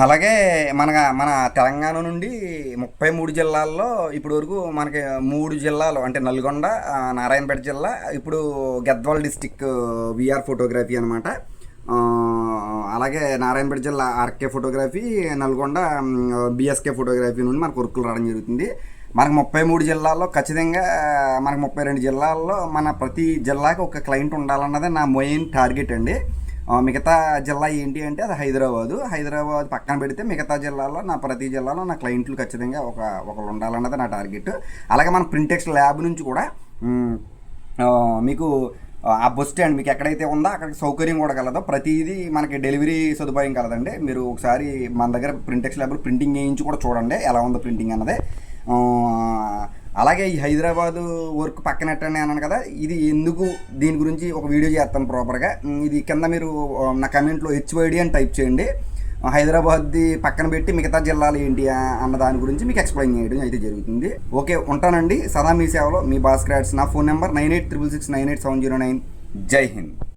అలాగే మన తెలంగాణ నుండి 33 జిల్లాల్లో ఇప్పటి వరకు మనకి 3 జిల్లాలు అంటే నల్గొండ, నారాయణపేట జిల్లా, ఇప్పుడు గద్వాల్ డిస్టిక్ విఆర్ ఫోటోగ్రఫీ అనమాట. అలాగే నారాయణపేట జిల్లా RK photography, Nalgonda BSK photography నుండి మనకు వర్కులు రావడం జరుగుతుంది. మనకు 33 జిల్లాల్లో ఖచ్చితంగా మనకు 32 జిల్లాల్లో మన ప్రతి జిల్లాకి ఒక క్లయింట్ ఉండాలన్నదే నా మెయిన్ టార్గెట్ అండి. మిగతా జిల్లా ఏంటి అంటే అది హైదరాబాద్ పక్కన పెడితే మిగతా జిల్లాలో ప్రతి జిల్లాలో నా క్లయింట్లు ఖచ్చితంగా ఒకళ్ళు ఉండాలన్నది నా టార్గెట్. అలాగే మన ప్రింటెక్స్ ల్యాబ్ నుంచి కూడా మీకు ఆ బస్ స్టాండ్ మీకు ఎక్కడైతే ఉందో అక్కడికి సౌకర్యం కూడా కలదో, ప్రతిదీ మనకి డెలివరీ సదుపాయం కలదండి. మీరు ఒకసారి మన దగ్గర ప్రింటెక్స్ ల్యాబ్లో ప్రింటింగ్ చేయించి కూడా చూడండి ఎలా ఉందో ప్రింటింగ్ అన్నది. అలాగే ఈ హైదరాబాదు వర్క్ పక్కనట్టని అన్నాను కదా, ఇది ఎందుకు దీని గురించి ఒక వీడియో చేస్తాను ప్రాపర్గా. ఇది కింద మీరు నా కమెంట్లో హెచ్వైడి అని టైప్ చేయండి. హైదరాబాద్ది పక్కన పెట్టి మిగతా జిల్లాలు ఏంటి అన్న దాని గురించి మీకు ఎక్స్ప్లెయిన్ చేయడం అయితే జరుగుతుంది. ఓకే, ఉంటానండి. సదా మీ సేవలో మీ భాస్కర్ యాడ్స్. నా ఫోన్ నెంబర్ 9866698709. జై హింద్.